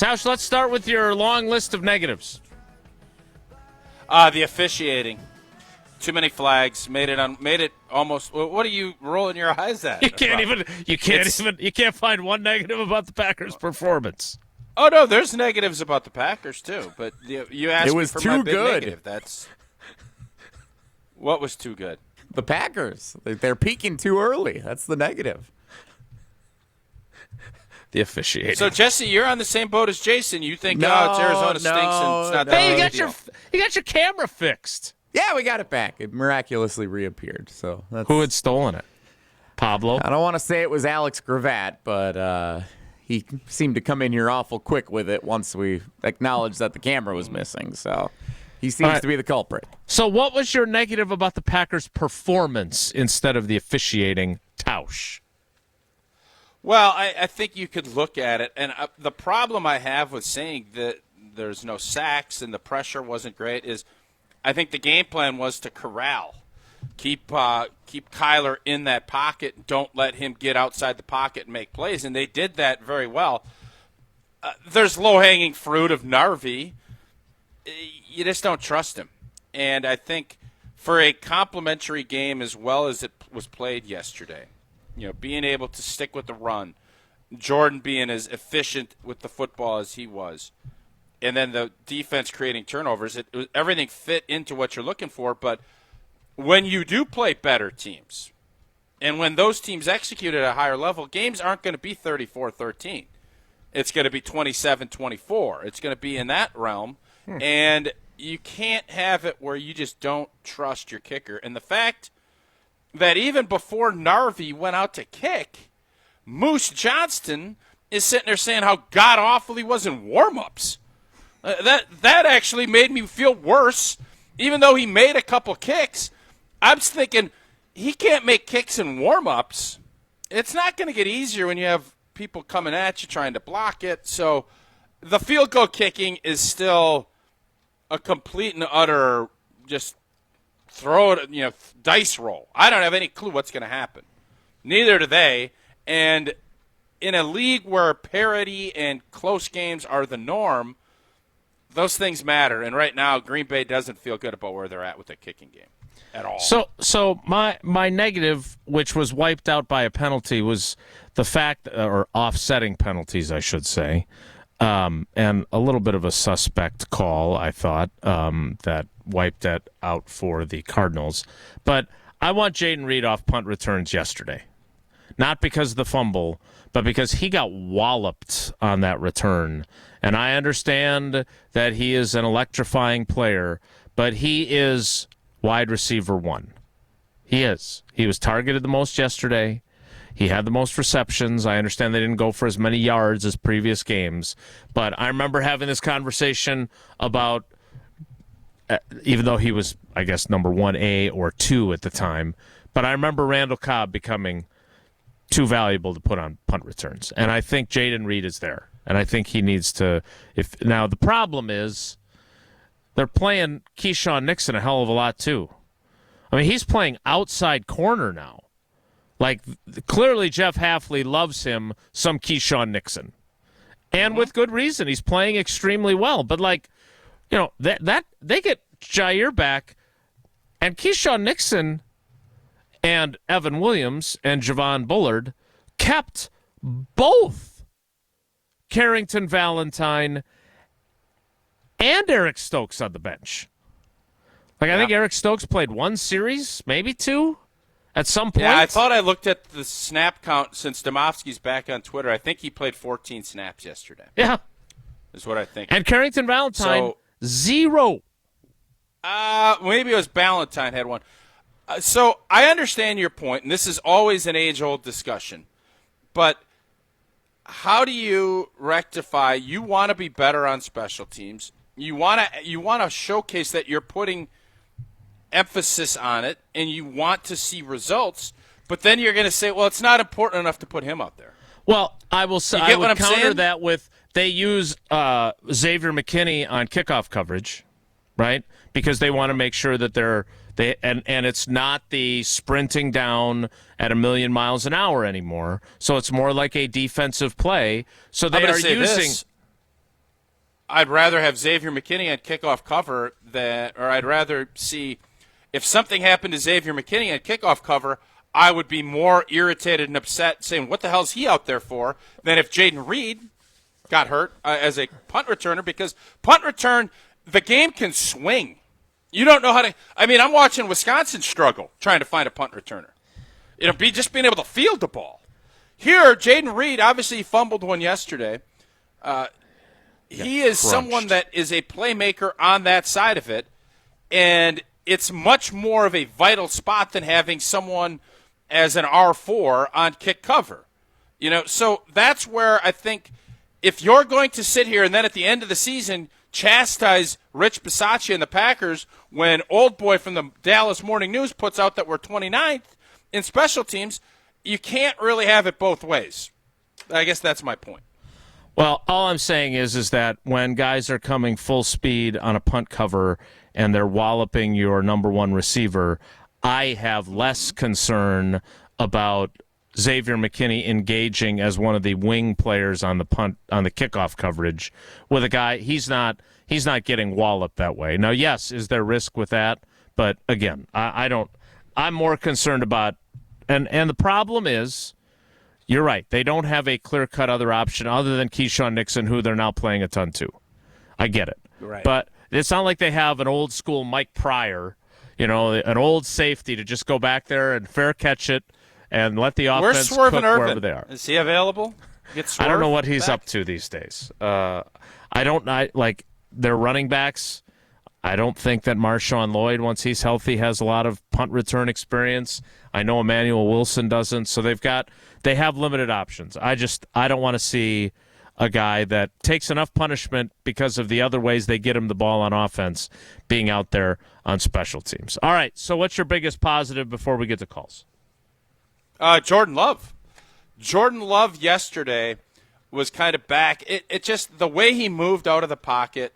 Tausch, let's start with your long list of negatives. The officiating. Too many flags. Made it almost. What are you rolling your eyes at? You can't find one negative about the Packers' performance. Oh no, there's negatives about the Packers too. But you asked me for my big negative. That's what was too good. The Packers. They're peaking too early. That's the negative. The officiating. So Jesse, you're on the same boat as Jason. You think it's Arizona stinks and it's not that Hey, big you got your camera fixed. Yeah, we got it back. It miraculously reappeared. So who had stolen it? Pablo? I don't want to say it was 𝙒𝙄𝙇𝘿𝘼, but he seemed to come in here awful quick with it once we acknowledged that the camera was missing. So he seems to be the culprit. So what was your negative about the Packers' performance instead of the officiating, Tausch? Well, I think you could look at it, and the problem I have with saying that there's no sacks and the pressure wasn't great is I think the game plan was to corral. Keep Kyler in that pocket. Don't let him get outside the pocket and make plays, and they did that very well. There's low-hanging fruit of Narvi. You just don't trust him. And I think for a complimentary game as well as it was played yesterday, being able to stick with the run, Jordan being as efficient with the football as he was, and then the defense creating turnovers, everything fit into what you're looking for. But when you do play better teams, and when those teams execute at a higher level, games aren't going to be 34-13. It's going to be 27-24. It's going to be in that realm. And you can't have it where you just don't trust your kicker. And the fact that even before Narvi went out to kick, Moose Johnston is sitting there saying how god-awful he was in warm-ups. That actually made me feel worse. Even though he made a couple kicks, I'm thinking he can't make kicks in warm-ups. It's not going to get easier when you have people coming at you trying to block it. So the field goal kicking is still a complete and utter just throw it, dice roll. I don't have any clue what's going to happen. Neither do they. And in a league where parity and close games are the norm, those things matter. And right now, Green Bay doesn't feel good about where they're at with the kicking game at all. So my negative, which was wiped out by a penalty, was the fact, or offsetting penalties, I should say, and a little bit of a suspect call, I thought, that wiped that out for the Cardinals. But I want Jayden Reed off punt returns yesterday. Not because of the fumble, but because he got walloped on that return. And I understand that he is an electrifying player, but he is wide receiver one. He is. He was targeted the most yesterday. He had the most receptions. I understand they didn't go for as many yards as previous games. But I remember having this conversation about, even though he was, I guess, number 1A or 2 at the time, but I remember Randall Cobb becoming too valuable to put on punt returns. And I think Jayden Reed is there. And I think he needs to. Now, the problem is they're playing Keyshawn Nixon a hell of a lot, too. I mean, he's playing outside corner now. Like, clearly Jeff Hafley loves him some Keyshawn Nixon. And with good reason. He's playing extremely well. But, that they get Jair back, and Keyshawn Nixon and Evan Williams and Javon Bullard kept both Carrington Valentine and Eric Stokes on the bench. I think Eric Stokes played one series, maybe two, at some point. Yeah, I thought I looked at the snap count since Domofsky's back on Twitter. I think he played 14 snaps yesterday. Yeah. Is what I think. And Carrington Valentine, 0. Maybe it was Valentine had one. So I understand your point, and this is always an age-old discussion. But how do you rectify? You want to be better on special teams. You want to showcase that you're putting emphasis on it, and you want to see results. But then you're going to say, well, it's not important enough to put him out there. Well, I will say I would counter that with they use Xavier McKinney on kickoff coverage, right? Because they want to make sure that and it's not the sprinting down at 1,000,000 miles an hour anymore. So it's more like a defensive play. So they are using. I'd rather have Xavier McKinney at kickoff cover or I'd rather see if something happened to Xavier McKinney at kickoff cover, I would be more irritated and upset saying, what the hell is he out there for, than if Jaden Reed got hurt as a punt returner, because punt return, the game can swing. You don't know how to – I mean, I'm watching Wisconsin struggle trying to find a punt returner. Just being able to field the ball. Here, Jaden Reed, obviously he fumbled one yesterday. He is someone that is a playmaker on that side of it, and it's much more of a vital spot than having someone as an R4 on kick cover. So that's where I think if you're going to sit here and then at the end of the season chastise Rich Bisaccia and the Packers when Old Boy from the Dallas Morning News puts out that we're 29th in special teams, you can't really have it both ways. I guess that's my point. Well, all I'm saying is that when guys are coming full speed on a punt cover and they're walloping your number one receiver, I have less concern about Xavier McKinney engaging as one of the wing players on the kickoff coverage with a guy. He's not getting walloped that way. Now, yes, is there risk with that? But again, I'm more concerned about, and the problem is, you're right. They don't have a clear-cut other option other than Keyshawn Nixon, who they're now playing a ton to. I get it. Right. But it's not like they have an old-school Mike Pryor, an old safety to just go back there and fair catch it and let the offense cook wherever they are. Is he available? I don't know what he's up to these days. Like their running backs, I don't think that Marshawn Lloyd, once he's healthy, has a lot of punt return experience. I know Emmanuel Wilson doesn't, so they have limited options. I don't want to see a guy that takes enough punishment because of the other ways they get him the ball on offense being out there on special teams. All right, so what's your biggest positive before we get to calls? Jordan Love. Jordan Love yesterday was kind of back. It just the way he moved out of the pocket,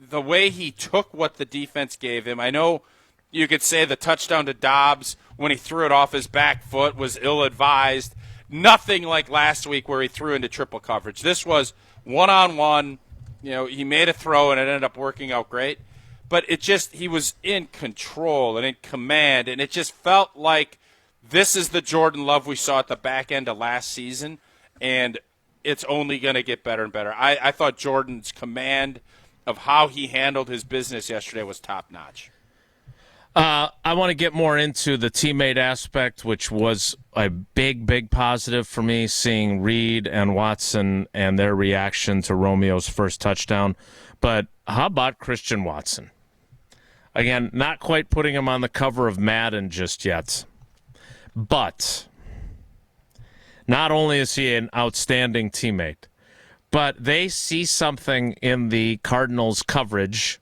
the way he took what the defense gave him. I know you could say the touchdown to Dobbs when he threw it off his back foot was ill-advised. Nothing like last week where he threw into triple coverage. This was one-on-one. He made a throw and it ended up working out great. But he was in control and in command, and it just felt like this is the Jordan Love we saw at the back end of last season, and it's only going to get better and better. I thought Jordan's command of how he handled his business yesterday was top-notch. I want to get more into the teammate aspect, which was a big, big positive for me, seeing Reed and Watson and their reaction to Romeo's first touchdown. But how about Christian Watson? Again, not quite putting him on the cover of Madden just yet. But not only is he an outstanding teammate, but they see something in the Cardinals' coverage,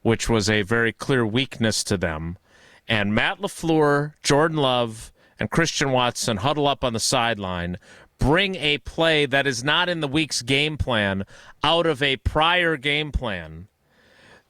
which was a very clear weakness to them. And Matt LaFleur, Jordan Love, and Christian Watson huddle up on the sideline, bring a play that is not in the week's game plan out of a prior game plan,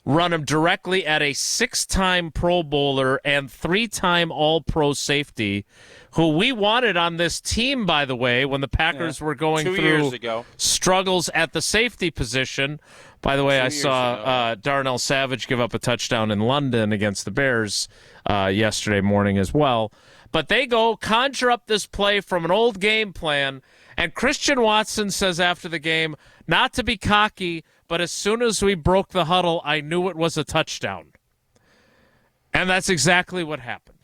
run him directly at a 6-time Pro Bowler and 3-time All-Pro safety, who we wanted on this team, by the way, when the Packers were going 2 through years ago. Struggles at the safety position. By the way, I saw Darnell Savage give up a touchdown in London against the Bears yesterday morning as well. But they conjure up this play from an old game plan, and Christian Watson says after the game, not to be cocky, but as soon as we broke the huddle, I knew it was a touchdown. And that's exactly what happened.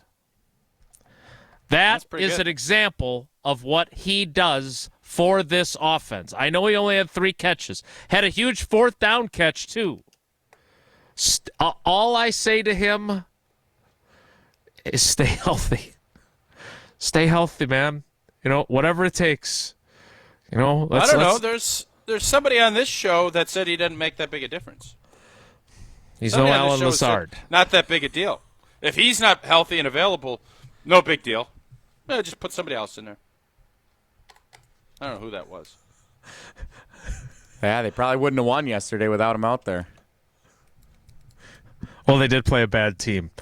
That is an example of what he does for this offense. I know he only had 3 catches. Had a huge 4th down catch, too. All I say to him is stay healthy. Stay healthy, man. Whatever it takes. I don't know. There's somebody on this show that said he doesn't make that big a difference. He's no Alan Lazard. Not that big a deal. If he's not healthy and available, no big deal. Just put somebody else in there. I don't know who that was. Yeah, they probably wouldn't have won yesterday without him out there. Well, they did play a bad team.